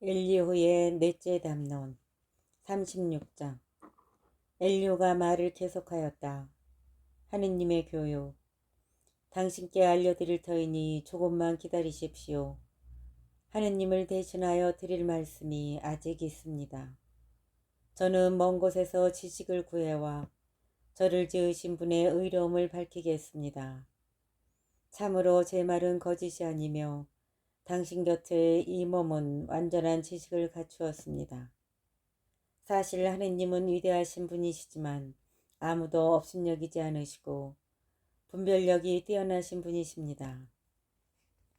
엘리후의 넷째 담론 36장. 엘리후가 말을 계속하였다. 하느님의 교육. 당신께 알려드릴 터이니 조금만 기다리십시오. 하느님을 대신하여 드릴 말씀이 아직 있습니다. 저는 먼 곳에서 지식을 구해와 저를 지으신 분의 의로움을 밝히겠습니다. 참으로 제 말은 거짓이 아니며 당신 곁에 이 몸은 완전한 지식을 갖추었습니다. 사실 하느님은 위대하신 분이시지만 아무도 업신여기지 않으시고 분별력이 뛰어나신 분이십니다.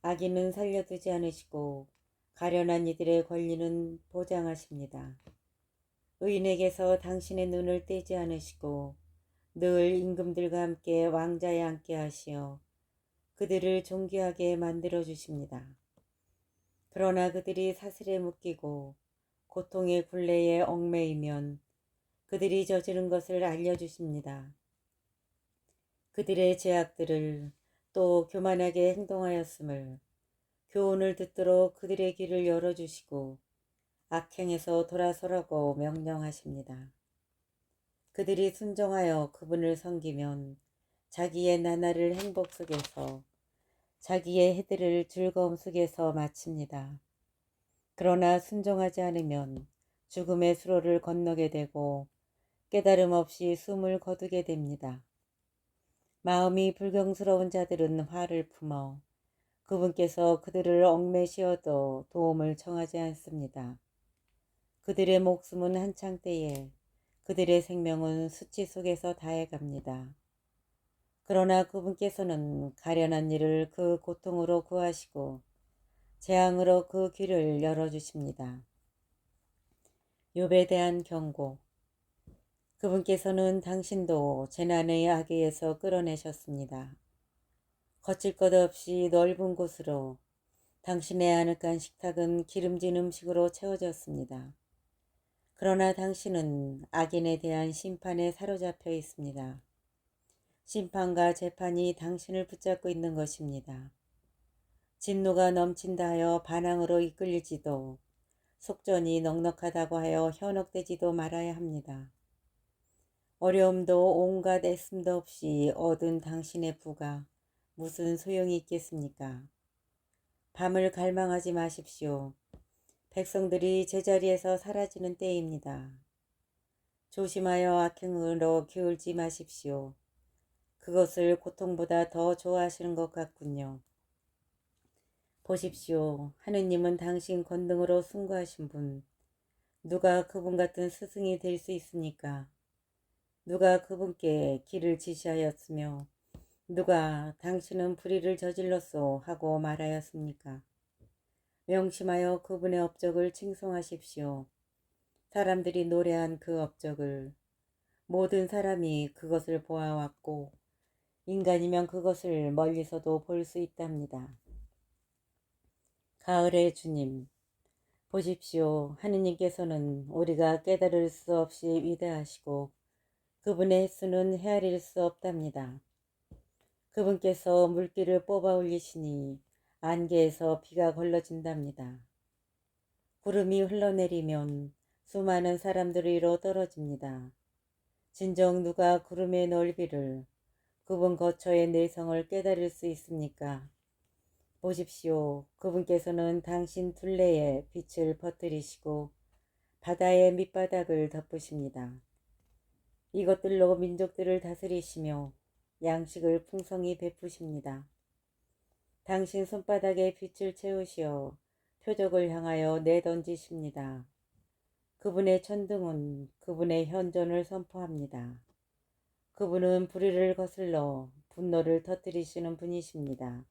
악인은 살려두지 않으시고 가련한 이들의 권리는 보장하십니다. 의인에게서 당신의 눈을 떼지 않으시고 늘 임금들과 함께 왕자에 앉게 하시어 그들을 존귀하게 만들어 주십니다. 그러나 그들이 사슬에 묶이고 고통의 굴레에 얽매이면 그들이 저지른 것을 알려주십니다. 그들의 죄악들을 또 교만하게 행동하였음을 교훈을 듣도록 그들의 귀를 열어주시고 악행에서 돌아서라고 명령하십니다. 그들이 순종하여 그분을 섬기면 자기의 나날을 행복 속에서 자기의 해들을 즐거움 속에서 마칩니다. 그러나 순종하지 않으면 죽음의 수로를 건너게 되고 깨달음 없이 숨을 거두게 됩니다. 마음이 불경스러운 자들은 화를 품어 그분께서 그들을 얽매시어도 도움을 청하지 않습니다. 그들의 목숨은 한창 때에 그들의 생명은 수치 속에서 다해갑니다. 그러나 그분께서는 가련한 이를 그 고통으로 구하시고 재앙으로 그 귀를 열어주십니다. 욥에 대한 경고. 그분께서는 당신도 재난의 악에서 끌어내셨습니다. 거칠 것 없이 넓은 곳으로 당신의 아늑한 식탁은 기름진 음식으로 채워졌습니다. 그러나 당신은 악인에 대한 심판에 사로잡혀 있습니다. 심판과 재판이 당신을 붙잡고 있는 것입니다. 진노가 넘친다 하여 반항으로 이끌리지도 속전이 넉넉하다고 하여 현혹되지도 말아야 합니다. 어려움도 온갖 애씀도 없이 얻은 당신의 부가 무슨 소용이 있겠습니까? 밤을 갈망하지 마십시오. 백성들이 제자리에서 사라지는 때입니다. 조심하여 악행으로 기울지 마십시오. 그것을 고통보다 더 좋아하시는 것 같군요. 보십시오. 하느님은 당신 권능으로 숭고하신 분. 누가 그분 같은 스승이 될 수 있습니까? 누가 그분께 길을 지시하였으며 누가 당신은 불의를 저질렀소 하고 말하였습니까? 명심하여 그분의 업적을 칭송하십시오. 사람들이 노래한 그 업적을 모든 사람이 그것을 보아왔고 인간이면 그것을 멀리서도 볼 수 있답니다. 가을의 주님, 보십시오. 하느님께서는 우리가 깨달을 수 없이 위대하시고 그분의 횟수는 헤아릴 수 없답니다. 그분께서 물기를 뽑아 올리시니 안개에서 비가 걸러진답니다. 구름이 흘러내리면 수많은 사람들 위로 떨어집니다. 진정 누가 구름의 넓이를 그분 거처의 내성을 깨달을 수 있습니까? 보십시오. 그분께서는 당신 둘레에 빛을 퍼뜨리시고 바다의 밑바닥을 덮으십니다. 이것들로 민족들을 다스리시며 양식을 풍성히 베푸십니다. 당신 손바닥에 빛을 채우시어 표적을 향하여 내던지십니다. 그분의 천둥은 그분의 현존을 선포합니다. 그분은 불의를 거슬러 분노를 터뜨리시는 분이십니다.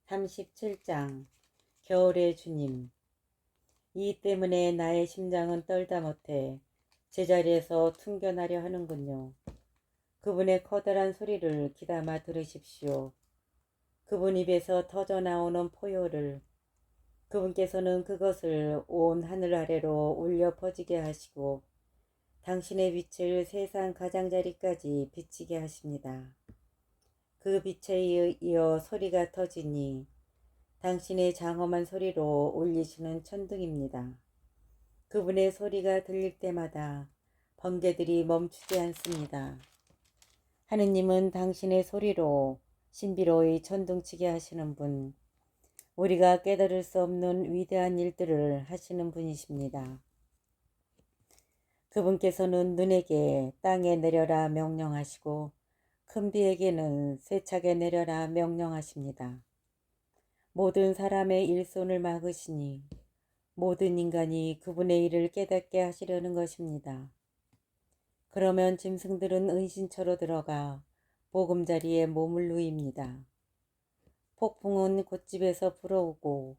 37장. 겨울의 주님. 이 때문에 나의 심장은 떨다 못해 제자리에서 퉁겨나려 하는군요. 그분의 커다란 소리를 귀담아 들으십시오. 그분 입에서 터져 나오는 포효를 그분께서는 그것을 온 하늘 아래로 울려 퍼지게 하시고 당신의 빛을 세상 가장자리까지 비치게 하십니다. 그 빛에 이어 소리가 터지니 당신의 장엄한 소리로 울리시는 천둥입니다. 그분의 소리가 들릴 때마다 번개들이 멈추지 않습니다. 하느님은 당신의 소리로 신비로이 천둥치게 하시는 분, 우리가 깨달을 수 없는 위대한 일들을 하시는 분이십니다. 그분께서는 눈에게 땅에 내려라 명령하시고 큰 비에게는 세차게 내려라 명령하십니다. 모든 사람의 일손을 막으시니 모든 인간이 그분의 일을 깨닫게 하시려는 것입니다. 그러면 짐승들은 은신처로 들어가 보금자리에 몸을 누입니다. 폭풍은 곳집에서 불어오고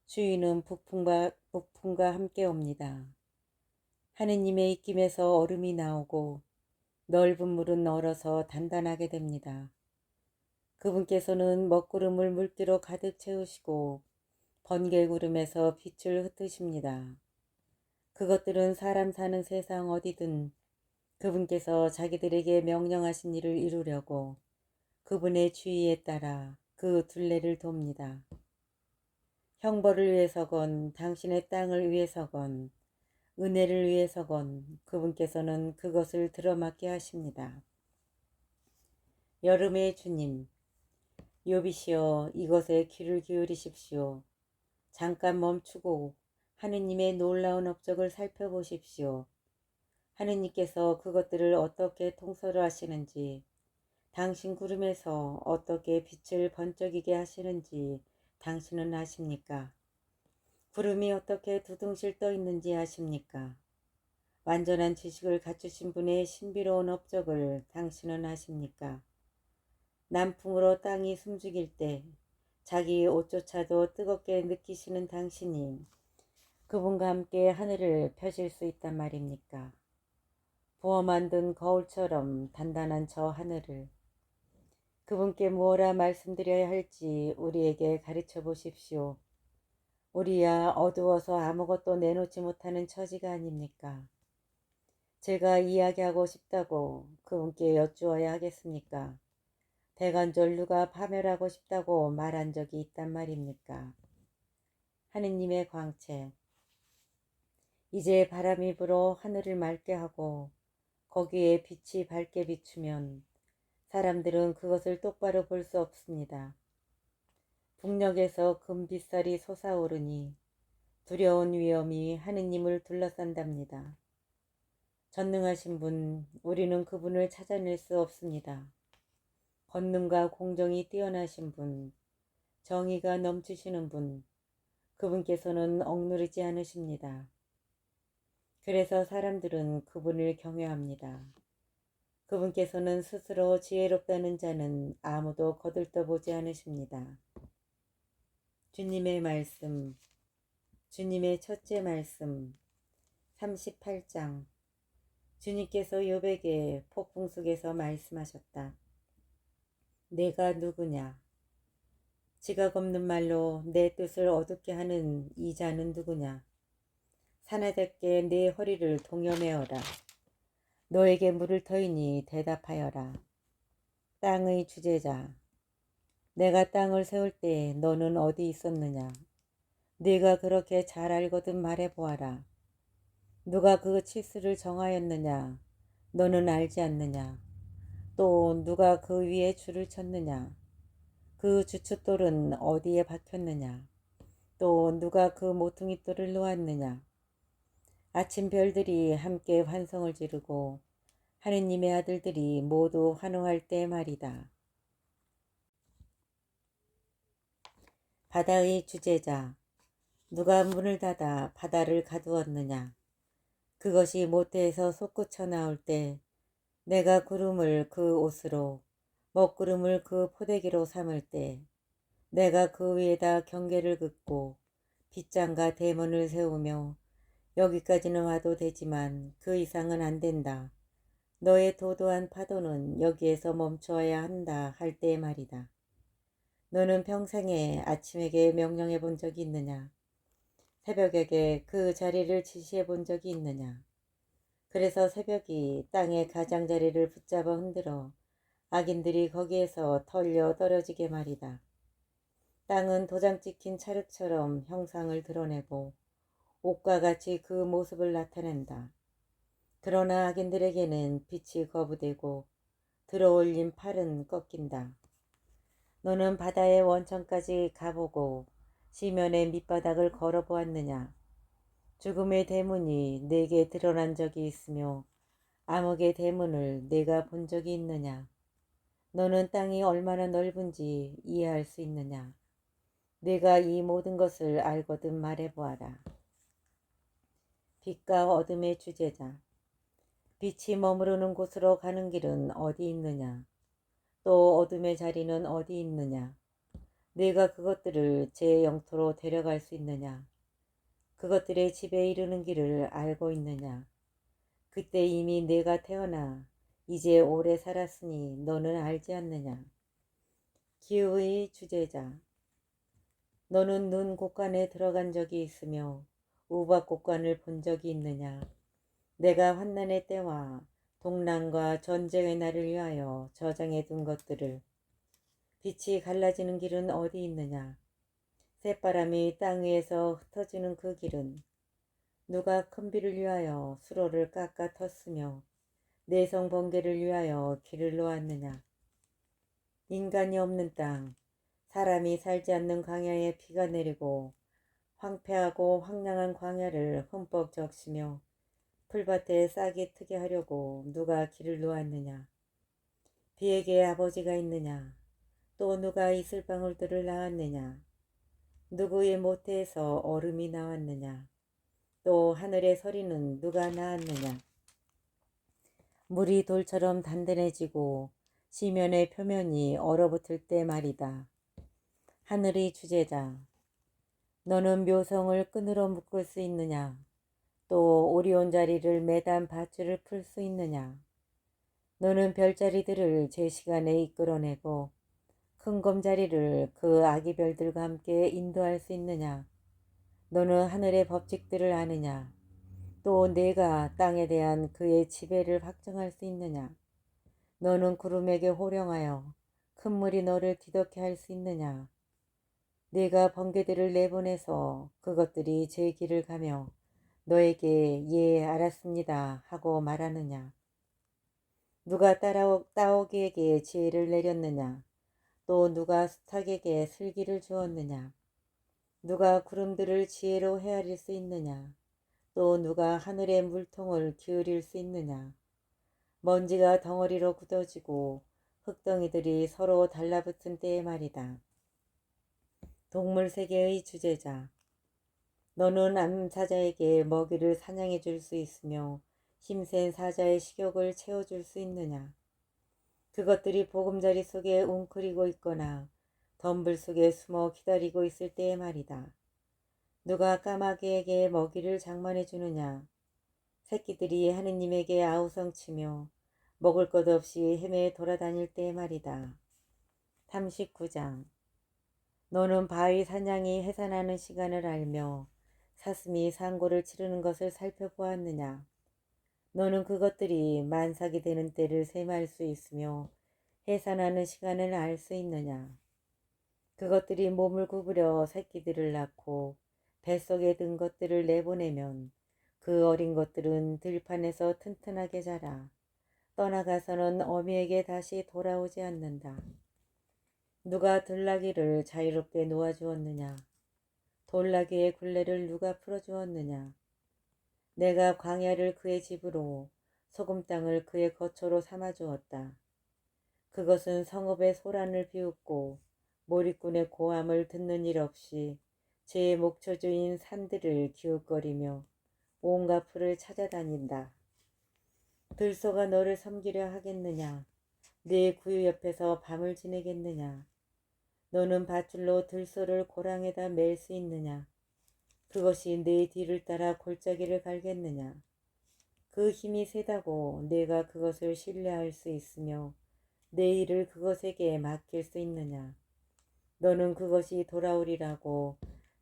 추위는 북풍과 함께 옵니다. 하느님의 입김에서 얼음이 나오고 넓은 물은 얼어서 단단하게 됩니다. 그분께서는 먹구름을 물기로 가득 채우시고 번개구름에서 빛을 흩으십니다. 그것들은 사람 사는 세상 어디든 그분께서 자기들에게 명령하신 일을 이루려고 그분의 주의에 따라 그 둘레를 돕니다. 형벌을 위해서건 당신의 땅을 위해서건 은혜를 위해서건 그분께서는 그것을 들어맞게 하십니다. 여름의 주님, 욥이시여 이것에 귀를 기울이십시오. 잠깐 멈추고 하느님의 놀라운 업적을 살펴보십시오. 하느님께서 그것들을 어떻게 통솔을 하시는지, 당신 구름에서 어떻게 빛을 번쩍이게 하시는지 당신은 아십니까? 구름이 어떻게 두둥실 떠 있는지 아십니까? 완전한 지식을 갖추신 분의 신비로운 업적을 당신은 아십니까? 남풍으로 땅이 숨죽일 때 자기 옷조차도 뜨겁게 느끼시는 당신이 그분과 함께 하늘을 펴실 수 있단 말입니까? 부어 만든 거울처럼 단단한 저 하늘을 그분께 무엇라 말씀드려야 할지 우리에게 가르쳐 보십시오. 우리야 어두워서 아무것도 내놓지 못하는 처지가 아닙니까? 제가 이야기하고 싶다고 그분께 여쭈어야 하겠습니까? 대관절 누가 파멸하고 싶다고 말한 적이 있단 말입니까? 하느님의 광채, 이제 바람이 불어 하늘을 맑게 하고 거기에 빛이 밝게 비추면 사람들은 그것을 똑바로 볼 수 없습니다. 북녘에서 금빛살이 솟아오르니 두려운 위험이 하느님을 둘러싼답니다. 전능하신 분, 우리는 그분을 찾아낼 수 없습니다. 권능과 공정이 뛰어나신 분, 정의가 넘치시는 분, 그분께서는 억누르지 않으십니다. 그래서 사람들은 그분을 경외합니다. 그분께서는 스스로 지혜롭다는 자는 아무도 거들떠보지 않으십니다. 주님의 말씀, 주님의 첫째 말씀, 38장. 주님께서 욥에게 폭풍 속에서 말씀하셨다. 내가 누구냐? 지각 없는 말로 내 뜻을 어둡게 하는 이 자는 누구냐? 사나답게 내 허리를 동여매어라. 너에게 물을 터이니 대답하여라. 땅의 주제자, 내가 땅을 세울 때 너는 어디 있었느냐? 네가 그렇게 잘 알거든 말해보아라. 누가 그 치수를 정하였느냐? 너는 알지 않느냐? 또 누가 그 위에 줄을 쳤느냐? 그 주춧돌은 어디에 박혔느냐? 또 누가 그 모퉁이돌을 놓았느냐? 아침 별들이 함께 환성을 지르고 하느님의 아들들이 모두 환호할 때 말이다. 바다의 주제자, 누가 문을 닫아 바다를 가두었느냐? 그것이 모태에서 솟구쳐 나올 때 내가 구름을 그 옷으로 먹구름을 그 포대기로 삼을 때 내가 그 위에다 경계를 긋고 빗장과 대문을 세우며 여기까지는 와도 되지만 그 이상은 안 된다. 너의 도도한 파도는 여기에서 멈춰야 한다 할 때의 말이다. 너는 평생에 아침에게 명령해 본 적이 있느냐? 새벽에게 그 자리를 지시해 본 적이 있느냐? 그래서 새벽이 땅의 가장자리를 붙잡아 흔들어 악인들이 거기에서 털려 떨어지게 말이다. 땅은 도장 찍힌 찰흙처럼 형상을 드러내고 옷과 같이 그 모습을 나타낸다. 그러나 악인들에게는 빛이 거부되고 들어올린 팔은 꺾인다. 너는 바다의 원천까지 가보고 시면의 밑바닥을 걸어보았느냐? 죽음의 대문이 내게 드러난 적이 있으며 암흑의 대문을 내가 본 적이 있느냐? 너는 땅이 얼마나 넓은지 이해할 수 있느냐? 내가 이 모든 것을 알거든 말해보아라. 빛과 어둠의 주제자. 빛이 머무르는 곳으로 가는 길은 어디 있느냐? 또 어둠의 자리는 어디 있느냐? 내가 그것들을 제 영토로 데려갈 수 있느냐? 그것들의 집에 이르는 길을 알고 있느냐? 그때 이미 내가 태어나 이제 오래 살았으니 너는 알지 않느냐? 기후의 주제자. 너는 눈 곳간에 들어간 적이 있으며 우박 곳간을 본 적이 있느냐? 내가 환난의 때와 동난과 전쟁의 날을 위하여 저장해 둔 것들을. 빛이 갈라지는 길은 어디 있느냐? 새바람이 땅 위에서 흩어지는 그 길은. 누가 큰 비를 위하여 수로를 깎아 텄으며 내성 번개를 위하여 길을 놓았느냐? 인간이 없는 땅, 사람이 살지 않는 광야에 비가 내리고 황폐하고 황량한 광야를 흠뻑 적시며 풀밭에 싹이 트게 하려고 누가 길을 놓았느냐? 비에게 아버지가 있느냐? 또 누가 이슬방울들을 낳았느냐? 누구의 모태에서 얼음이 나왔느냐? 또 하늘의 서리는 누가 낳았느냐? 물이 돌처럼 단단해지고 시면의 표면이 얼어붙을 때 말이다. 하늘의 주제자. 너는 묘성을 끈으로 묶을 수 있느냐? 또 오리온 자리를 매단 밧줄을 풀 수 있느냐? 너는 별자리들을 제 시간에 이끌어내고 큰 검자리를 그 아기 별들과 함께 인도할 수 있느냐? 너는 하늘의 법칙들을 아느냐? 또 내가 땅에 대한 그의 지배를 확정할 수 있느냐? 너는 구름에게 호령하여 큰 물이 너를 뒤덮게 할 수 있느냐? 내가 번개들을 내보내서 그것들이 제 길을 가며 너에게 예 알았습니다 하고 말하느냐? 누가 따오기에게 지혜를 내렸느냐? 또 누가 수탉에게 슬기를 주었느냐? 누가 구름들을 지혜로 헤아릴 수 있느냐? 또 누가 하늘의 물통을 기울일 수 있느냐? 먼지가 덩어리로 굳어지고 흙덩이들이 서로 달라붙은 때의 말이다. 동물 세계의 주제자. 너는 암사자에게 먹이를 사냥해 줄 수 있으며 힘센 사자의 식욕을 채워줄 수 있느냐? 그것들이 보금자리 속에 웅크리고 있거나 덤불 속에 숨어 기다리고 있을 때의 말이다. 누가 까마귀에게 먹이를 장만해 주느냐? 새끼들이 하느님에게 아우성치며 먹을 것 없이 헤매 돌아다닐 때의 말이다. 39장. 너는 바위 사냥이 해산하는 시간을 알며 사슴이 상고를 치르는 것을 살펴보았느냐? 너는 그것들이 만삭이 되는 때를 셈할 수 있으며 해산하는 시간을 알 수 있느냐? 그것들이 몸을 구부려 새끼들을 낳고 뱃속에 든 것들을 내보내면 그 어린 것들은 들판에서 튼튼하게 자라 떠나가서는 어미에게 다시 돌아오지 않는다. 누가 들나귀를 자유롭게 놓아주었느냐? 돌나귀의 굴레를 누가 풀어주었느냐? 내가 광야를 그의 집으로 소금 땅을 그의 거처로 삼아주었다. 그것은 성읍의 소란을 비웃고 몰입꾼의 고함을 듣는 일 없이 제 목초주인 산들을 기웃거리며 온갖 풀을 찾아다닌다. 들소가 너를 섬기려 하겠느냐? 네 구유 옆에서 밤을 지내겠느냐? 너는 밧줄로 들소를 고랑에다 맬 수 있느냐? 그것이 내 뒤를 따라 골짜기를 갈겠느냐? 그 힘이 세다고 내가 그것을 신뢰할 수 있으며 내 일을 그것에게 맡길 수 있느냐? 너는 그것이 돌아오리라고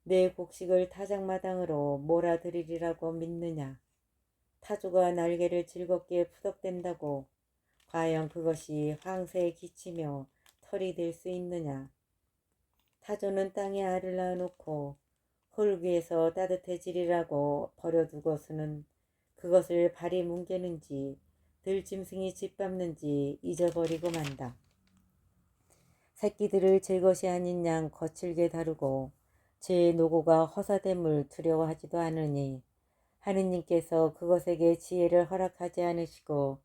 내 곡식을 타작마당으로 몰아들이리라고 믿느냐? 타조가 날개를 즐겁게 푸덕댄다고 과연 그것이 황새에 기치며 털이 될 수 있느냐? 타조는 땅에 알을 낳아놓고 흙 위에서 따뜻해지리라고 버려두고서는 그것을 발이 뭉개는지 들짐승이 짓밟는지 잊어버리고 만다. 새끼들을 제 것이 아닌 양 거칠게 다루고 제 노고가 허사됨을 두려워하지도 않으니 하느님께서 그것에게 지혜를 허락하지 않으시고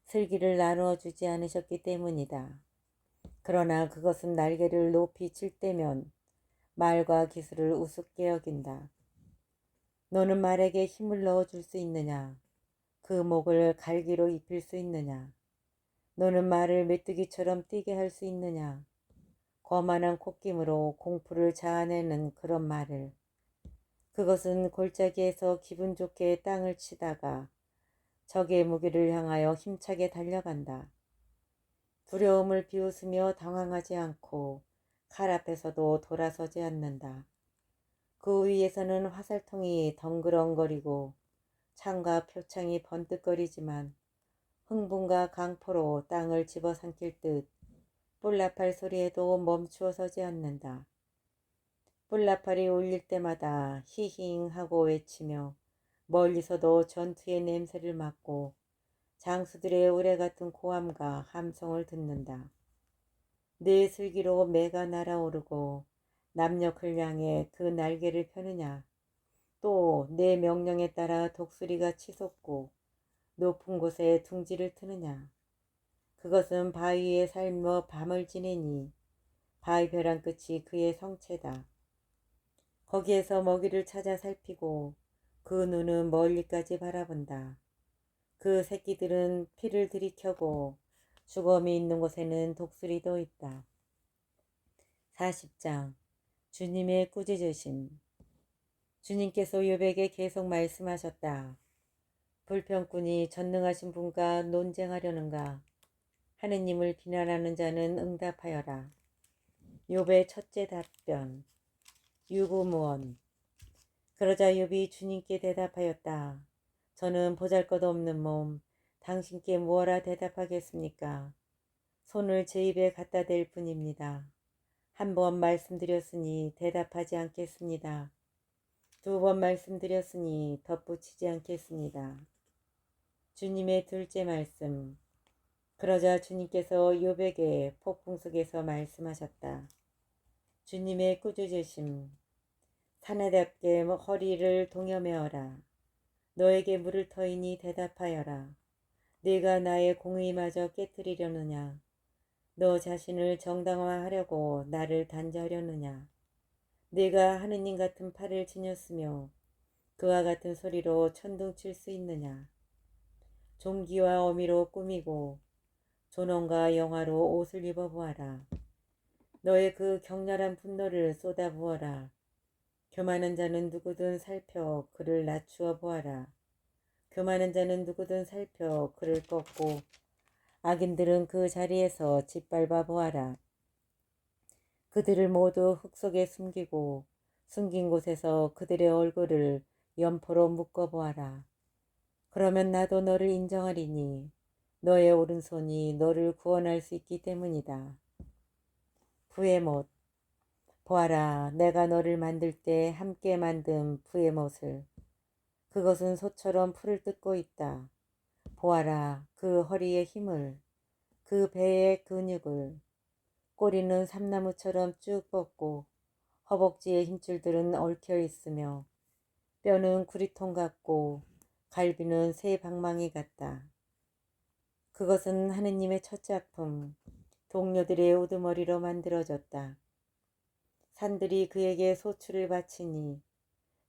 슬기를 나누어 주지 않으셨기 때문이다. 그러나 그것은 날개를 높이 칠 때면 말과 기술을 우습게 여긴다. 너는 말에게 힘을 넣어줄 수 있느냐? 그 목을 갈기로 입힐 수 있느냐? 너는 말을 메뚜기처럼 뛰게 할 수 있느냐? 거만한 콧김으로 공풀을 자아내는 그런 말을. 그것은 골짜기에서 기분 좋게 땅을 치다가 적의 무기를 향하여 힘차게 달려간다. 두려움을 비웃으며 당황하지 않고 칼 앞에서도 돌아서지 않는다. 그 위에서는 화살통이 덩그렁거리고 창과 표창이 번뜩거리지만 흥분과 강포로 땅을 집어삼킬 듯 뿔나팔 소리에도 멈추어 서지 않는다. 뿔나팔이 울릴 때마다 히힝 하고 외치며 멀리서도 전투의 냄새를 맡고 장수들의 우레같은 고함과 함성을 듣는다. 내 슬기로 매가 날아오르고 남녘을 향해 그 날개를 펴느냐? 또 내 명령에 따라 독수리가 치솟고 높은 곳에 둥지를 트느냐? 그것은 바위에 살며 밤을 지내니 바위 벼랑 끝이 그의 성체다. 거기에서 먹이를 찾아 살피고 그 눈은 멀리까지 바라본다. 그 새끼들은 피를 들이켜고 주검이 있는 곳에는 독수리도 있다. 40장 주님의 꾸짖으심. 주님께서 욥에게 계속 말씀하셨다. 불평꾼이 전능하신 분과 논쟁하려는가? 하느님을 비난하는 자는 응답하여라. 욥의 첫째 답변. 유구무원. 그러자 욥이 주님께 대답하였다. 저는 보잘것없는 몸, 당신께 무엇라 대답하겠습니까? 손을 제 입에 갖다 댈 뿐입니다. 한 번 말씀드렸으니 대답하지 않겠습니다. 두 번 말씀드렸으니 덧붙이지 않겠습니다. 주님의 둘째 말씀. 그러자 주님께서 욥에게 폭풍 속에서 말씀하셨다. 주님의 꾸짖으심. 사내답게 허리를 동여매어라. 너에게 물을 터이니 대답하여라. 네가 나의 공의마저 깨뜨리려느냐? 너 자신을 정당화하려고 나를 단죄하려느냐? 네가 하느님 같은 팔을 지녔으며 그와 같은 소리로 천둥 칠 수 있느냐? 종기와 어미로 꾸미고 존엄과 영화로 옷을 입어보아라. 너의 그 격렬한 분노를 쏟아부어라. 교만한 자는 누구든 살펴 그를 낮추어 보아라. 교만한 자는 누구든 살펴 그를 꺾고 악인들은 그 자리에서 짓밟아 보아라. 그들을 모두 흙 속에 숨기고 숨긴 곳에서 그들의 얼굴을 연포로 묶어 보아라. 그러면 나도 너를 인정하리니 너의 오른손이 너를 구원할 수 있기 때문이다. 부에못. 보아라, 내가 너를 만들 때 함께 만든 부에못을. 그것은 소처럼 풀을 뜯고 있다. 보아라, 그 허리의 힘을, 그 배의 근육을. 꼬리는 삼나무처럼 쭉 뻗고 허벅지의 힘줄들은 얽혀 있으며 뼈는 구리통 같고 갈비는 새 방망이 같다. 그것은 하느님의 첫 작품, 동료들의 우두머리로 만들어졌다. 산들이 그에게 소출을 바치니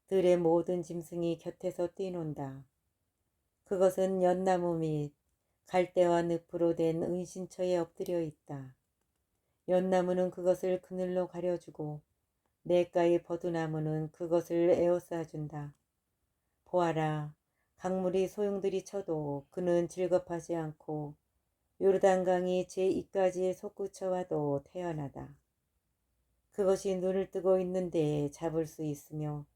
들의 모든 짐승이 곁에서 뛰논다. 그것은 연나무 및 갈대와 늪으로 된 은신처에 엎드려 있다. 연나무는 그것을 그늘로 가려주고 냇가의 버두나무는 그것을 에워싸준다. 보아라, 강물이 소용들이 쳐도 그는 즐겁하지 않고 요르단강이 제 입가지에 솟구쳐와도 태연하다. 그것이 눈을 뜨고 있는데 잡을 수 있으며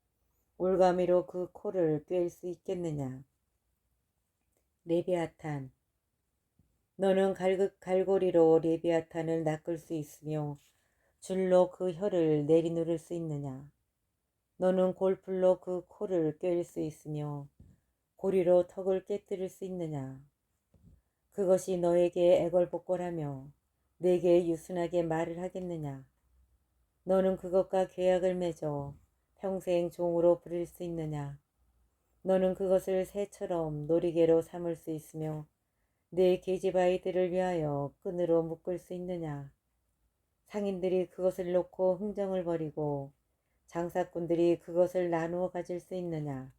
올가미로 그 코를 꿰일 수 있겠느냐. 레비아탄. 너는 갈고리로 레비아탄을 낚을 수 있으며 줄로 그 혀를 내리누를 수 있느냐? 너는 골풀로 그 코를 꿰일 수 있으며 고리로 턱을 깨뜨릴 수 있느냐? 그것이 너에게 애걸복걸하며 내게 유순하게 말을 하겠느냐? 너는 그것과 계약을 맺어 평생 종으로 부릴 수 있느냐? 너는 그것을 새처럼 놀이개로 삼을 수 있으며 내 계집아이들을 위하여 끈으로 묶을 수 있느냐? 상인들이 그것을 놓고 흥정을 벌이고 장사꾼들이 그것을 나누어 가질 수 있느냐?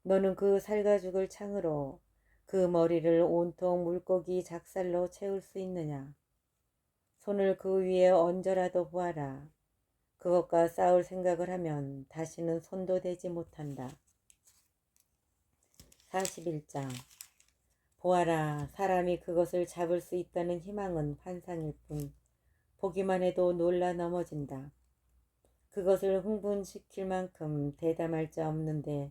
너는 그 살가 죽을 창으로 그 머리를 온통 물고기 작살로 채울 수 있느냐? 손을 그 위에 얹어라도 보아라. 그것과 싸울 생각을 하면 다시는 손도 대지 못한다. 41장. 보아라, 사람이 그것을 잡을 수 있다는 희망은 환상일 뿐 보기만 해도 놀라 넘어진다. 그것을 흥분시킬 만큼 대담할 자 없는데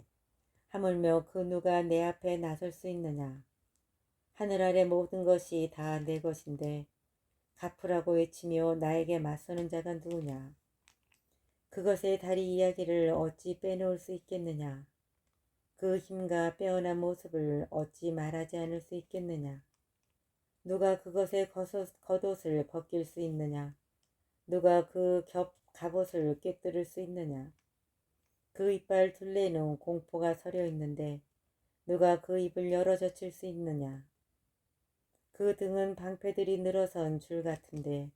하물며 그 누가 내 앞에 나설 수 있느냐. 하늘 아래 모든 것이 다 내 것인데 갚으라고 외치며 나에게 맞서는 자가 누구냐. 그것의 다리 이야기를 어찌 빼놓을 수 있겠느냐. 그 힘과 빼어난 모습을 어찌 말하지 않을 수 있겠느냐. 누가 그것의 겉옷을 벗길 수 있느냐. 누가 그 갑옷을 꿰뚫을 수 있느냐. 그 이빨 둘레에는 공포가 서려 있는데 누가 그 입을 열어 젖힐 수 있느냐. 그 등은 방패들이 늘어선 줄 같은데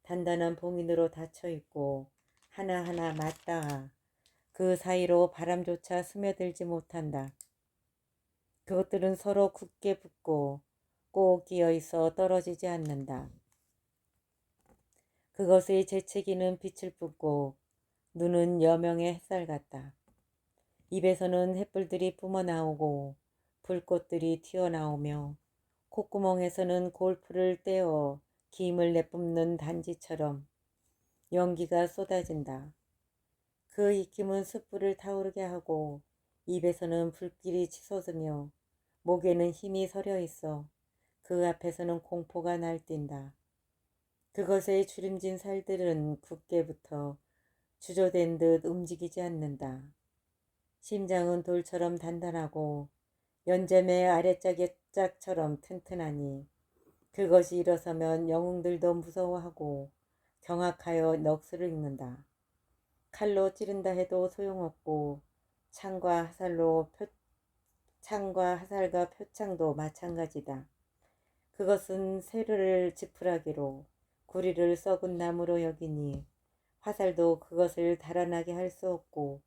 단단한 봉인으로 닫혀 있고 하나하나 맞닿아 그 사이로 바람조차 스며들지 못한다. 그것들은 서로 굳게 붙고 꼭 끼어 있어 떨어지지 않는다. 그것의 재채기는 빛을 뿜고 눈은 여명의 햇살 같다. 입에서는 햇불들이 뿜어나오고 불꽃들이 튀어나오며 콧구멍에서는 골프를 떼어 김을 내뿜는 단지처럼 연기가 쏟아진다. 그 익힘은 숯불을 타오르게 하고 입에서는 불길이 치솟으며 목에는 힘이 서려 있어 그 앞에서는 공포가 날뛴다. 그것의 주름진 살들은 굳게 붙어 주저된 듯 움직이지 않는다. 심장은 돌처럼 단단하고 연잼의 아랫짝처럼 튼튼하니 그것이 일어서면 영웅들도 무서워하고 경악하여 넋을 잃는다. 칼로 찌른다 해도 소용없고 창과 화살과 표창도 마찬가지다. 그것은 쇠를 지푸라기로 구리를 썩은 나무로 여기니 화살도 그것을 달아나게 할 수 없고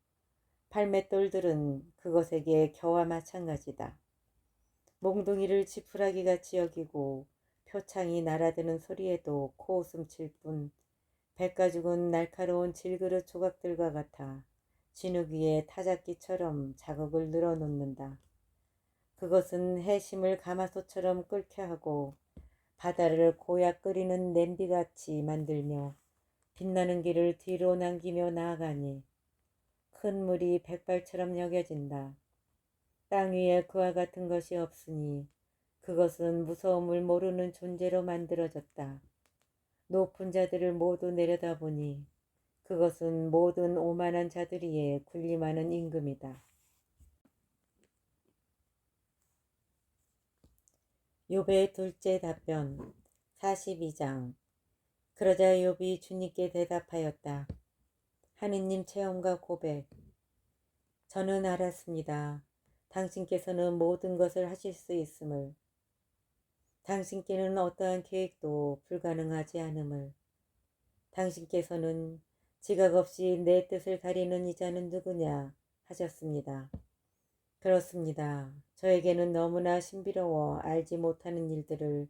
팔맷돌들은 그것에게 겨와 마찬가지다. 몽둥이를 지푸라기같이 여기고 표창이 날아드는 소리에도 코웃음 칠 뿐 백가죽은 날카로운 질그릇 조각들과 같아 진흙 위에 타작기처럼 자극을 늘어놓는다. 그것은 해심을 가마솥처럼 끓게 하고 바다를 고약 끓이는 냄비같이 만들며 빛나는 길을 뒤로 남기며 나아가니 큰 물이 백발처럼 여겨진다. 땅 위에 그와 같은 것이 없으니 그것은 무서움을 모르는 존재로 만들어졌다. 높은 자들을 모두 내려다보니 그것은 모든 오만한 자들 위에 군림하는 임금이다. 욥의 둘째 답변 42장. 그러자 욥이 주님께 대답하였다. 하느님 체험과 고백. 저는 알았습니다. 당신께서는 모든 것을 하실 수 있음을. 당신께는 어떠한 계획도 불가능하지 않음을. 당신께서는 지각 없이 내 뜻을 가리는 이자는 누구냐 하셨습니다. 그렇습니다. 저에게는 너무나 신비로워 알지 못하는 일들을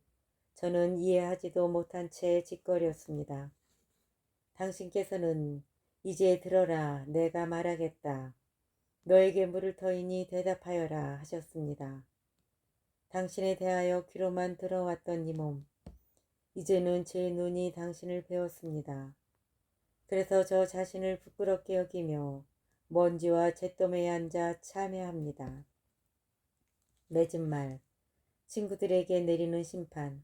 저는 이해하지도 못한 채 짓거렸습니다. 당신께서는 이제 들어라, 내가 말하겠다. 너에게 물을 터이니 대답하여라 하셨습니다. 당신에 대하여 귀로만 들어왔던 이 몸, 이제는 제 눈이 당신을 배웠습니다. 그래서 저 자신을 부끄럽게 여기며 먼지와 잿더미에 앉아 참회합니다. 맺은 말, 친구들에게 내리는 심판.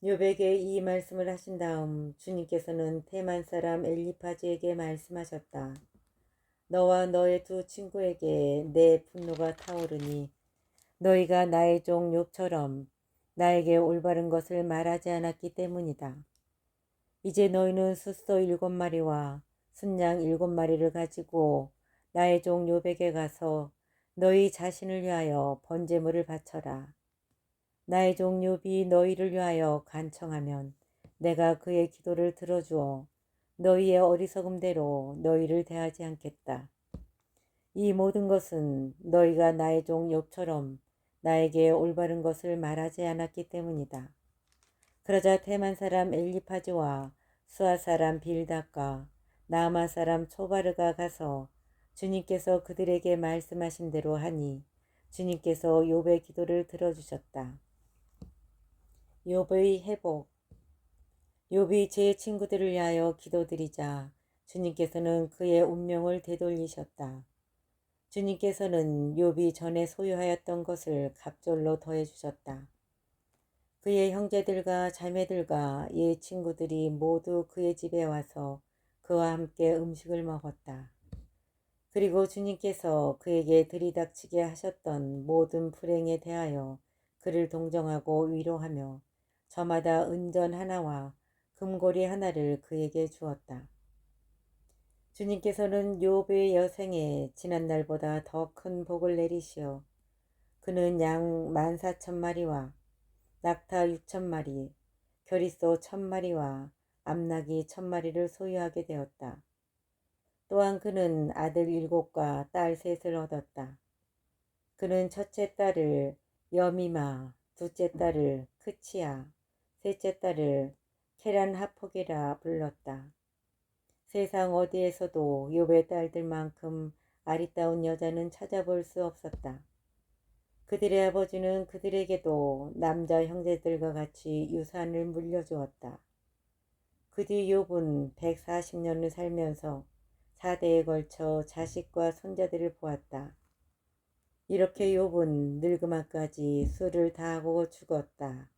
욥에게 이 말씀을 하신 다음 주님께서는 테만 사람 엘리파즈에게 말씀하셨다. 너와 너의 두 친구에게 내 분노가 타오르니 너희가 나의 종 욥처럼 나에게 올바른 것을 말하지 않았기 때문이다. 이제 너희는 숫소 7마리와 순양 7마리를 가지고 나의 종 욥에게 가서 너희 자신을 위하여 번제물을 바쳐라. 나의 종 욥이 너희를 위하여 간청하면 내가 그의 기도를 들어주어 너희의 어리석음대로 너희를 대하지 않겠다. 이 모든 것은 너희가 나의 종 욥처럼 나에게 올바른 것을 말하지 않았기 때문이다. 그러자 테만 사람 엘리파즈와 수아 사람 빌닷과 나아마 사람 초바르가 가서 주님께서 그들에게 말씀하신 대로 하니 주님께서 욥의 기도를 들어주셨다. 욥의 회복. 욥이 제 친구들을 위하여 기도드리자 주님께서는 그의 운명을 되돌리셨다. 주님께서는 욥이 전에 소유하였던 것을 갑절로 더해주셨다. 그의 형제들과 자매들과 옛 친구들이 모두 그의 집에 와서 그와 함께 음식을 먹었다. 그리고 주님께서 그에게 들이닥치게 하셨던 모든 불행에 대하여 그를 동정하고 위로하며 저마다 은전 하나와 금고리 하나를 그에게 주었다. 주님께서는 욥의 여생에 지난날보다 더 큰 복을 내리시어 그는 양 14,000마리와 낙타 6,000마리, 겨리소 1,000마리와 암나귀 1,000마리를 소유하게 되었다. 또한 그는 아들 7과 딸 3을 얻었다. 그는 첫째 딸을 여미마, 둘째 딸을 크치야, 셋째 딸을 케란 하폭이라 불렀다. 세상 어디에서도 욥의 딸들만큼 아리따운 여자는 찾아볼 수 없었다. 그들의 아버지는 그들에게도 남자 형제들과 같이 유산을 물려주었다. 그 뒤 욥은 140년을 살면서 4대에 걸쳐 자식과 손자들을 보았다. 이렇게 욥은 늙음아까지 수를 다하고 죽었다.